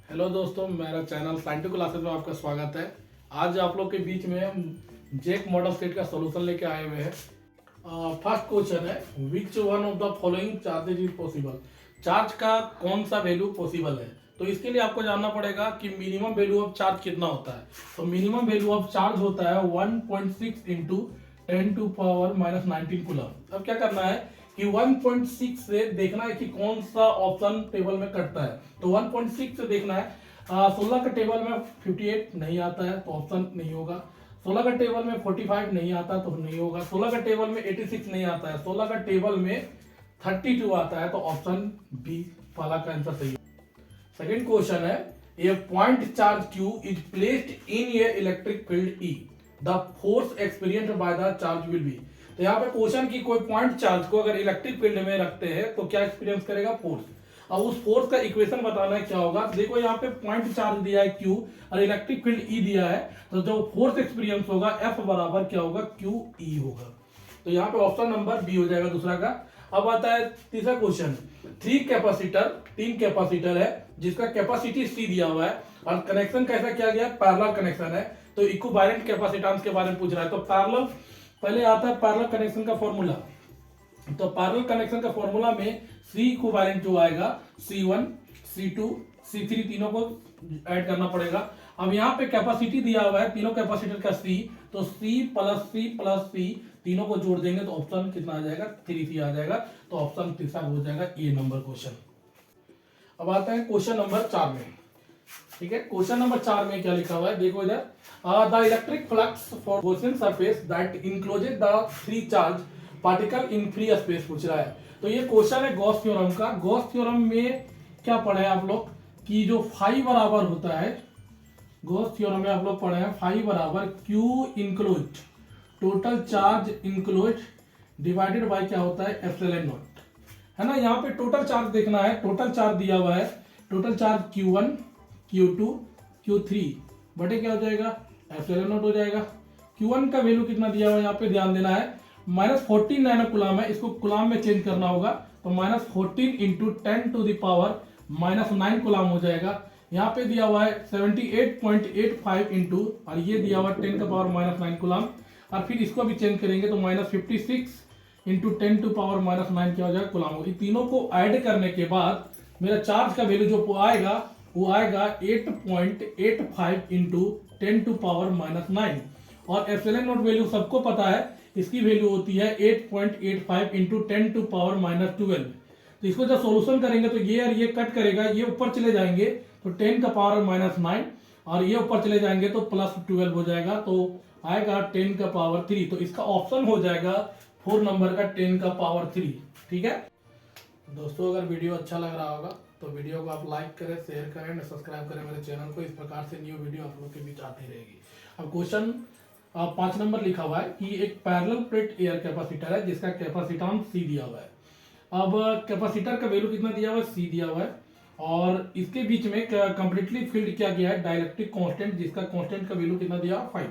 Hello दोस्तों, मेरा channel scientific classes में आपका स्वागत है। आज आप लोग के बीच में हम जेक मॉडल सेट का सॉल्यूशन लेके आए हुए हैं। फर्स्ट क्वेश्चन है, which one of the following charges is possible. Charge का कौन सा वैल्यू पॉसिबल है। तो इसके लिए आपको जानना पड़ेगा कि मिनिमम वैल्यू ऑफ चार्ज कितना होता है। तो मिनिमम वैल्यू ऑफ चार्ज होता है 1.6 इंटू 10⁻⁻19 कूलम। अब क्या करना है कि 1.6 से देखना है कि कौन सा ऑप्शन टेबल में कटता है। तो 1.6 से देखना है 16 का टेबल में 58 नहीं आता है तो ऑप्शन नहीं होगा। 16 का टेबल में 45 नहीं आता तो नहीं होगा। 16 का टेबल में 86 नहीं आता है। 16 का टेबल में 32 आता है तो ऑप्शन बी वाला का आंसर सही है। सेकेंड क्वेश्चन है, a point charge Q is placed in a electric field E, the force experienced by the charge will be. तो यहाँ पे क्वेश्चन की कोई पॉइंट चार्ज को अगर इलेक्ट्रिक फील्ड में रखते हैं तो क्या एक्सपीरियंस करेगा, फोर्स। अब उस फोर्स का इक्वेशन बताना है क्या होगा। देखो यहाँ पे पॉइंट चार्ज दिया है Q और इलेक्ट्रिक फील्ड E दिया है, तो जो फोर्स एक्सपीरियंस होगा F बराबर क्या होगा, QE होगा। तो यहाँ पे ऑप्शन नंबर बी हो जाएगा दूसरा का। अब आता है तीसरा क्वेश्चन, तीन कैपेसिटर है जिसका कैपेसिटी C दिया हुआ है और कनेक्शन कैसा किया गया, पैरेलल कनेक्शन है। तो इक्विवेलेंट कैपेसिटेंस के बारे में पूछ रहा है। तो पैरेलल पहले आता है पैरेलल कनेक्शन का फॉर्मूला। तो पैरेलल कनेक्शन का फॉर्मूला में C इक्विवेलेंट जो आएगा C1 C2 C3 तीनों को ऐड करना पड़ेगा। अब यहाँ पे कैपेसिटी दिया हुआ है तीनों कैपेसिटर का C, तो C+C+C तीनों को जोड़ देंगे तो ऑप्शन कितना आ जाएगा, 3C आ जाएगा। तो ऑप्शन तीसरा हो जाएगा ए नंबर क्वेश्चन। अब आता है क्वेश्चन नंबर 4 में। ठीक है, क्वेश्चन नंबर 4 में क्या लिखा हुआ है, देखो इधर, the electric flux for Gaussian surface that encloses the free charge particle in free space पूछ रहा है। तो ये क्वेश्चन है गॉस थ्योरम का। गॉस थ्योरम में क्या पढ़े आप लोग कि जो फाई बराबर होता है, गॉस थ्योरम में आप लोग पढ़े हैं फाई बराबर Q enclose, total charge enclose divided by क्या होता है, एप्सिलॉन नॉट, है ना। यहाँ पे टोटल चार्ज देखना है, टोटल चार्ज दिया हुआ है, total charge Q1 Q2 Q3 बटे क्या हो जाएगा, एप्सिलॉन नॉट हो जाएगा। Q1 का वैल्यू कितना दिया हुआ है यहाँ पे ध्यान देना है, -14 नैनो कूलम है, इसको कूलम में चेंज करना होगा। तो -14 इंटू 10⁻⁻9 कूलम हो जाएगा। यहाँ पे दिया हुआ है 78.85 इंटू और ये दिया हुआ है 10⁻⁻9 कूलम, और फिर इसको भी चेंज करेंगे तो -56 इंटू 10⁻⁻9 क्या हो जाएगा, कूलम होगी। तीनों को ऐड करने के बाद मेरा चार्ज का वैल्यू जो आएगा वो आएगा 8.85 इंटू 10⁻⁻9। और एप्सिलॉन नॉट वैल्यू सबको पता है, इसकी वैल्यू होती है 8.85 इंटू 10⁻12। तो इसको जब सॉल्यूशन करेंगे तो ये और ये कट करेगा, ये ऊपर चले जाएंगे तो 10⁻�9 और ये ऊपर चले जाएंगे तो +12 हो जाएगा। तो आएगा 10⁻3। तो इसका ऑप्शन हो जाएगा 4 नंबर का 10⁻3। ठीक है दोस्तों, अगर वीडियो अच्छा लग रहा होगा तो वीडियो को आप लाइक करें, शेयर करें, सब्सक्राइब करें मेरे चैनल को। इस प्रकार से न्यू वीडियो आप लोग के बीच आती रहेगी। अब क्वेश्चन 5 नंबर लिखा हुआ है कि एक पैरेलल प्लेट एयर कैपेसिटर है जिसका कैपेसिटेंस C दिया हुआ है। अब कैपेसिटर का वैल्यू कितना दिया हुआ है, C दिया हुआ है, और इसके बीच में कंप्लीटली फील्ड किया गया है डाइलेक्ट्रिक कांस्टेंट, जिसका कांस्टेंट का वैल्यू कितना दिया, 5।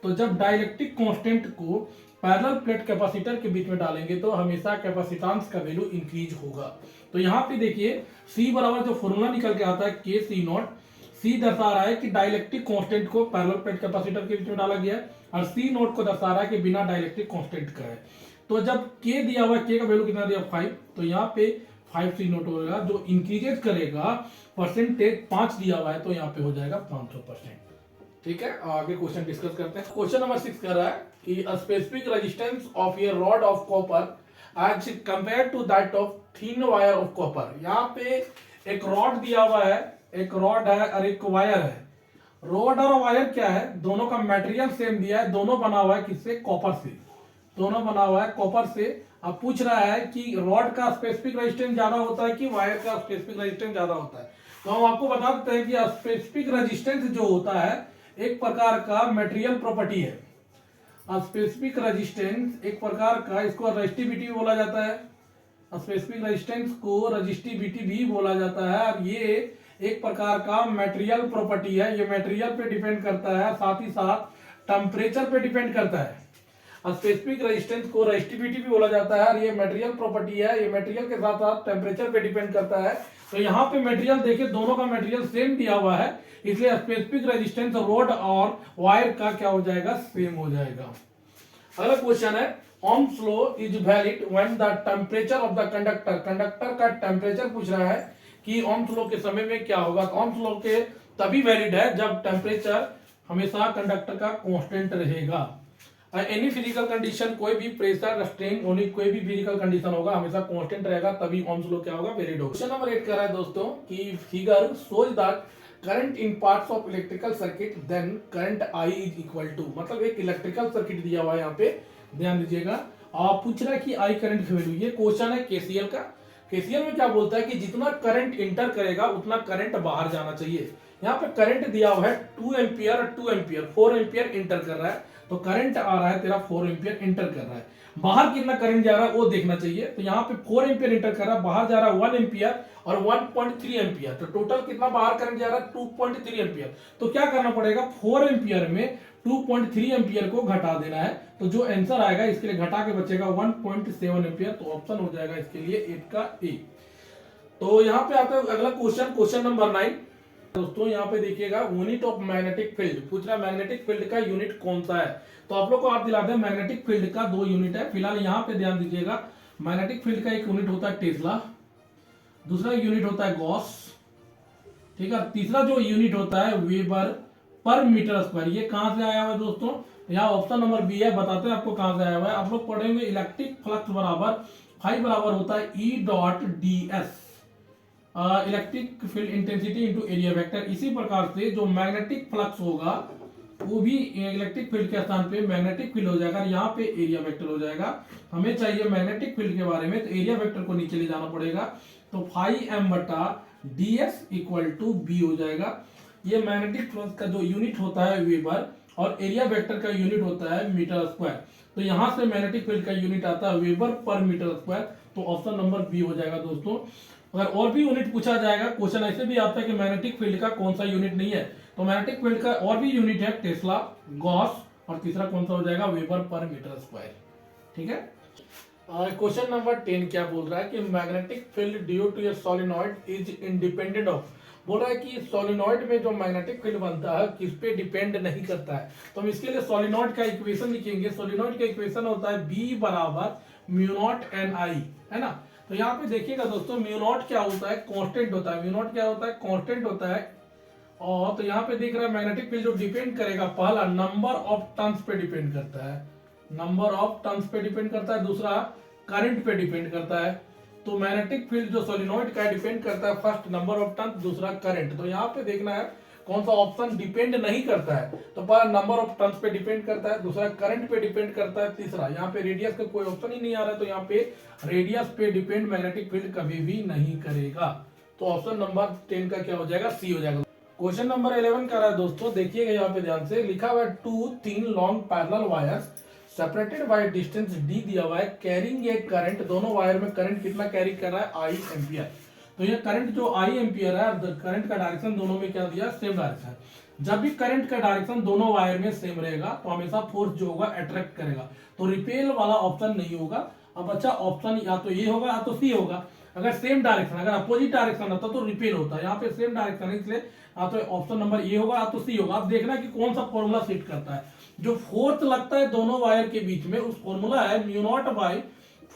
तो जब डाइलेक्ट्रिक कांस्टेंट को पैरेलल प्लेट कैपेसिटर के बीच में डालेंगे तो हमेशा कैपेसिटेंस का वैल्यू इंक्रीज होगा। तो यहाँ पे देखिए C बराबर जो फॉर्मूला निकल के आता है KC0, C दर्शा रहा है कि डाइलेक्ट्रिक कांस्टेंट को पैरेलल प्लेट कैपेसिटर के बीच में डाला गया है, और C0 को दर्शा रहा है कि बिना डाइलेक्ट्रिक कांस्टेंट का है। तो जब K दिया हुआ है, K का वैल्यू कितना दिया, 5, तो यहाँ पे 5C0 होगा, जो इंक्रीजेज करेगा परसेंटेज 5 दिया हुआ है तो यहाँ पे हो जाएगा 500%। ठीक है, आगे क्वेश्चन डिस्कस करते हैं। क्वेश्चन नंबर 6 कर रहा है कि a specific resistance of a rod of copper as compare to that of thin wire of copper. यहाँ पे एक रॉड दिया हुआ है, एक रॉड है और एक वायर है। रॉड और वायर क्या है, दोनों का मटेरियल सेम दिया है, दोनों बना हुआ है किससे, कॉपर से, दोनों बना हुआ है कॉपर से। अब पूछ रहा है कि रॉड का स्पेसिफिक रेजिस्टेंस ज्यादा होता है कि वायर का स्पेसिफिक रेजिस्टेंस ज्यादा होता है। तो हम आपको बता देते हैं कि स्पेसिफिक रेजिस्टेंस जो होता है एक प्रकार का मटेरियल प्रॉपर्टी है। स्पेसिफिक रेजिस्टेंस एक प्रकार का, इसको रेजिस्टिविटी भी बोला जाता है, स्पेसिफिक रेजिस्टेंस को रेजिस्टिविटी भी बोला जाता है, और ये एक प्रकार का मटेरियल प्रॉपर्टी है। ये मटेरियल पे डिपेंड करता है, साथ ही साथ टेम्परेचर पे डिपेंड करता है। स्पेसिफिक रेजिस्टेंस को रेजिस्टिविटी भी बोला जाता है, और ये मटेरियल प्रॉपर्टी है, ये मटेरियल के साथ साथ टेम्परेचर पे डिपेंड करता है। तो यहाँ पे मटेरियल देखिए, दोनों का मटेरियल सेम दिया हुआ है, इसलिए स्पेसिफिक रेजिस्टेंस रोड और वायर का क्या हो जाएगा, सेम हो जाएगा। अगला क्वेश्चन है, Ohm's law is valid when the temperature of the conductor, conductor का टेम्परेचर पूछ रहा है कि ओम्स लॉ के समय में क्या होगा। तो ओम्स लॉ के तभी वैलिड है जब टेम्परेचर हमेशा कंडक्टर का कांस्टेंट रहेगा। एनी फिजिकल कंडीशन, कोई भी प्रेशर स्ट्रेन होने, कोई भी फिजिकल कंडीशन होगा हमेशा कांस्टेंट रहेगा, तभी ओम्स लॉ क्या होगा, वैलिड होगा। क्वेश्चन नंबर 8 कर रहा है दोस्तों कि figure shows that current in parts of electrical circuit then current I is equal to, मतलब एक इलेक्ट्रिकल सर्किट दिया हुआ है यहाँ पे, ध्यान दीजिएगा। और पूछ रहा है कि आई करंट की वैल्यू, ये क्वेश्चन है केसीएल का। केसीएल में क्या बोलता है कि जितना करंट इंटर करेगा उतना करंट बाहर जाना चाहिए। यहाँ पे करंट दिया हुआ है 2 एम्पियर, 2 एम्पियर, 4 एम्पियर इंटर कर रहा है, तो करंट आ रहा है तेरा 4 एम्पियर इंटर कर रहा है। बाहर कितना करंट जा रहा है वो देखना चाहिए। तो यहाँ पे 4 एम्पियर इंटर कर रहा है, बाहर जा रहा है 1 एम्पियर और 1.3 एम्पियर, तो टोटल कितना बाहर करंट जा रहा है, 2.3 एम्पियर। तो क्या करना पड़ेगा, 4 एम्पियर में 2.3 एम्पियर को घटा देना है, तो जो आंसर आएगा इसके लिए घटा के बचेगा 1.7 एम्पियर। तो ऑप्शन हो जाएगा इसके लिए 8 का ए। तो यहाँ पे आता है अगला क्वेश्चन, क्वेश्चन नंबर 9 दोस्तों। यहाँ पे देखिएगा, यूनिट ऑफ मैग्नेटिक फील्ड पूछ रहा है, मैग्नेटिक फील्ड का यूनिट कौन सा है। तो आप लोग को आप दिलाते हैं, मैग्नेटिक फील्ड का 2 यूनिट है। फिलहाल यहाँ पे ध्यान दीजिएगा, मैग्नेटिक फील्ड का एक यूनिट होता है टेस्ला, दूसरा यूनिट होता है गॉस, ठीक है, तीसरा जो यूनिट होता है वेबर पर मीटर स्क्वायर। ये कहां से आया हुआ है दोस्तों, यहाँ ऑप्शन नंबर बी है, बताते हैं आपको कहां से आया हुआ है। आप लोग पढ़ेंगे इलेक्ट्रिक फ्लक्स बराबर फाई बराबर होता है E dot D S, electric field intensity into area vector. इसी प्रकार से जो मैग्नेटिक फ्लक्स होगा वो भी इलेक्ट्रिक फील्ड के स्थान पे मैग्नेटिक फील्ड हो जाएगा, यहाँ पे एरिया वेक्टर हो जाएगा। हमें चाहिए मैग्नेटिक फील्ड के बारे में, तो एरिया वेक्टर को नीचे ले जाना पड़ेगा, तो फाई एम बटा D S equal to B हो जाएगा। ये मैग्नेटिक फ्लक्स का जो यूनिट होता है वेबर और एरिया वेक्टर का यूनिट होता है मीटर स्क्वायर। तो यहां से मैग्नेटिक फील्ड का यूनिट आता है वेबर पर मीटर स्क्वायर, तो ऑप्शन नंबर बी हो जाएगा दोस्तों। अगर और भी यूनिट पूछा जाएगा, क्वेश्चन ऐसे भी आता है कि मैग्नेटिक फील्ड का कौन सा यूनिट नहीं है, तो मैग्नेटिक फील्ड का और भी यूनिट है टेस्ला, गॉस, और तीसरा कौन सा हो जाएगा, वेबर पर मीटर स्क्वायर, ठीक है। क्वेश्चन नंबर 10 क्या बोल रहा है कि magnetic field due to a solenoid is independent of, बोल रहा है कि सोलेनॉइड में जो मैग्नेटिक फील्ड बनता है किस पे डिपेंड नहीं करता है। तो हम इसके लिए सोलेनॉइड का इक्वेशन लिखेंगे। सोलेनॉइड का इक्वेशन होता है बी बराबर म्यू नॉट एन आई, है ना। तो यहाँ पे देखिएगा दोस्तों, म्यू नॉट क्या होता है, कांस्टेंट होता है। म्यू नॉट क्या होता है, कांस्टेंट होता है। और तो यहाँ पे देख रहा है मैग्नेटिक फील्ड जो डिपेंड करेगा, पहला नंबर ऑफ टर्न्स पे डिपेंड करता है, नंबर ऑफ टर्न्स पे डिपेंड करता है, दूसरा करंट पे डिपेंड करता है। तो मैग्नेटिक फील्ड जो सोलिनॉइड का डिपेंड करता है, फर्स्ट नंबर ऑफ टर्न्स, दूसरा करंट। तो यहाँ पे देखना है कौन सा ऑप्शन डिपेंड नहीं करता है। तो पहला नंबर ऑफ टर्न्स पे डिपेंड करता है, दूसरा करंट पे डिपेंड करता है, तीसरा यहाँ पे रेडियस का कोई ऑप्शन ही नहीं आ रहा है, तो यहाँ पे रेडियस पे डिपेंड मैग्नेटिक फील्ड कभी भी नहीं करेगा। तो ऑप्शन नंबर 10 का क्या हो जाएगा, सी हो जाएगा। क्वेश्चन नंबर 11 कर रहा है दोस्तों, देखिएगा यहाँ पे ध्यान से, लिखा हुआ है 2 3 long parallel wires separated by distance D दिया हुआ है, कैरिंग ए करंट, दोनों वायर में करंट कितना कैरी कर रहा है, आई एम्पियर। तो ये करंट जो आई एम्पियर है, करंट का डायरेक्शन दोनों में क्या दिया, सेम डायरेक्शन। जब भी करंट का डायरेक्शन दोनों वायर में सेम रहेगा तो हमेशा फोर्स जो होगा अट्रैक्ट करेगा, तो रिपेल वाला ऑप्शन नहीं होगा। अब अच्छा ऑप्शन या तो ये होगा या तो सी होगा। अगर सेम डायरेक्शन, अगर अपोजिट डायरेक्शन होता तो रिपेल होता, यहाँ पे सेम डायरेक्शन है, इसलिए या तो ऑप्शन नंबर ए होगा या तो सी होगा। अब देखना कि कौन सा फॉर्मूला सेट करता है। जो फोर्स लगता है दोनों वायर के बीच में, उस फॉर्मूला है mu naught by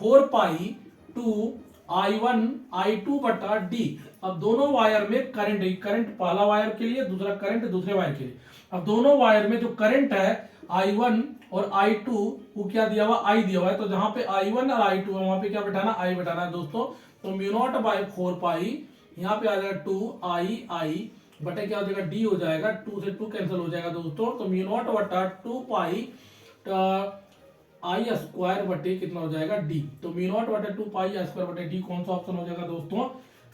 4 pi 2 I1 I2 बटा डी। अब दोनों वायर में करंट, करंट पहला वायर के लिए, दूसरा करंट दूसरे वायर के लिए। अब दोनों वायर में जो करंट है I1 और I2 वो क्या दिया हुआ, I दिया हुआ है। तो जहां पे I1 और I2 है वहां पे क्या बैठाना, I बैठाना है दोस्तों। तो म्यू नॉट बाई 4 पाई, यहाँ पे आ जाएगा 2 I बटे क्या हो जाएगा, डी हो जाएगा, 2 से 2 कैंसिल हो जाएगा दोस्तों। तो म्यू नॉट बटा 2 पाई आई स्क्वायर बटे कितना हो जाएगा, डी। तो म्यू नॉट बटे 2 पाई आई स्क्वायर बटे डी कौन सा ऑप्शन हो जाएगा दोस्तों,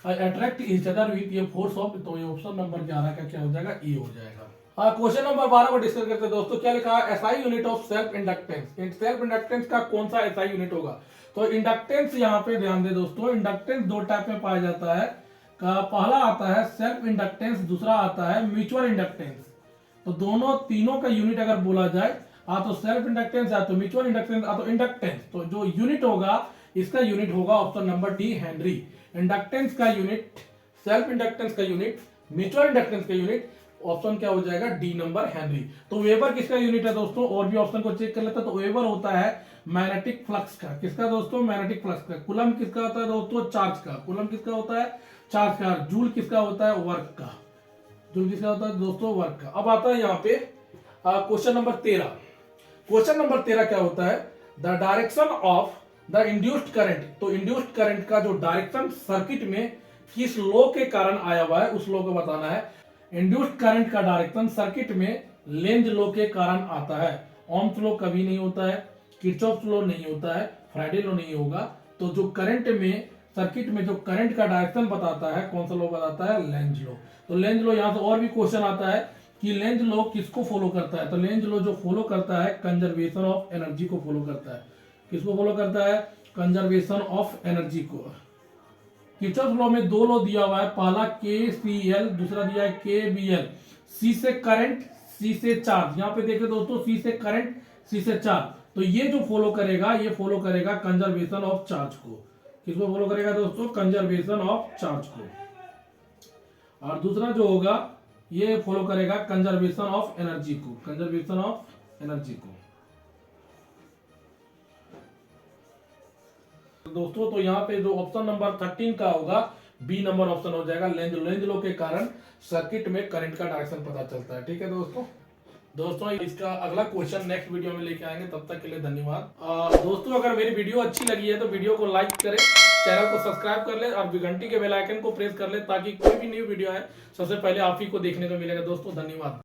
अट्रैक्ट ईच अदर विद ये फोर्स ऑफ। तो ये ऑप्शन नंबर 11 का क्या हो जाएगा, ए हो जाएगा। क्वेश्चन नंबर 12 को डिस्कस करते हैं दोस्तों। क्या लिखा है, SI unit of self inductance. Self inductance का कौन सा एसआई यूनिट होगा। तो इंडक्टेंस यहाँ पे ध्यान दे दोस्तों, इंडक्टेंस दो टाइप में पाया जाता है। पहला आता है सेल्फ इंडक्टेंस, दूसरा आता है म्यूचुअल इंडक्टेंस। तो दोनों तीनों का यूनिट अगर बोला जाए, तो सेल्फ इंडक्टेंस या तो म्यूचुअल इंडक्टेंस या तो इंडक्टेंस, तो जो यूनिट होगा इसका यूनिट होगा option number D, Henry. Inductance का यूनिट सेल्फ इंडक्टेंस का यूनिट, म्यूचुअल इंडक्टेंस का यूनिट। ऑप्शन क्या हो जाएगा, डी नंबर हेनरी। तो वेबर किसका यूनिट है दोस्तों, और भी ऑप्शन को चेक कर लेते हैं। तो वेबर होता है मैग्नेटिक फ्लक्स का, किसका दोस्तों, मैग्नेटिक फ्लक्स का। कूलम किसका होता है दोस्तों, चार्ज का। कूलम किसका होता है, चार्ज का। जूल किसका होता है, वर्क का। जूल किसका होता है दोस्तों, वर्क का। अब आता है यहाँ पे क्वेश्चन नंबर 13। क्वेश्चन नंबर 13 क्या होता है, the direction of the induced current. तो इंड्यूस्ड करंट का जो डायरेक्शन सर्किट में किस लॉ के कारण आया हुआ है, उस लॉ को बताना है। इंड्यूस्ड करंट का डायरेक्शन सर्किट में लेंज लॉ के कारण आता है। ओम्स लॉ कभी नहीं होता है, किरचॉफ लॉ नहीं होता है, फ्राइडे लॉ नहीं होगा। तो जो करंट में, सर्किट में जो करंट का डायरेक्शन बताता है, कौन सा लॉ बताता है, लेंज लॉ। तो लेंज लॉ, यहां से और भी क्वेश्चन आता है कि लेंज लॉ किसको फॉलो करता है। तो लेंज लॉ जो फॉलो करता है, कंजर्वेशन ऑफ एनर्जी को फॉलो करता है। किसको फॉलो करता है, कंजर्वेशन ऑफ एनर्जी को। किरचॉफ लॉ में दो लॉ दिया हुआ है, पहला KCL, दूसरा दिया है KVL। सी से करंट, सी से चार्ज। यहां पे देखें दोस्तों, सी से करंट, सी से चार्ज। तो ये जो फॉलो करेगा, ये फॉलो करेगा कंजर्वेशन ऑफ चार्ज को। किसको फॉलो करेगा दोस्तों, कंजर्वेशन ऑफ चार्ज को। और दूसरा जो होगा, ये फॉलो करेगा कंजर्वेशन ऑफ एनर्जी को, कंजर्वेशन ऑफ एनर्जी को। दोस्तों तो यहाँ पे जो ऑप्शन नंबर 13 का होगा, बी नंबर ऑप्शन हो जाएगा। लेंज लॉ के कारण सर्किट में करंट का डायरेक्शन पता चलता है। ठीक है दोस्तों इसका अगला क्वेश्चन नेक्स्ट वीडियो में लेके आएंगे। तब तक के लिए धन्यवाद। दोस्तों अगर मेरी वीडियो अच्छी लगी है तो वीडियो को लाइक करें, चैनल को सब्सक्राइब कर ले और घंटी के बेल आइकन को प्रेस कर ले, ताकि कोई भी न्यू वीडियो है सबसे पहले आप ही को देखने को मिलेगा। दोस्तों धन्यवाद।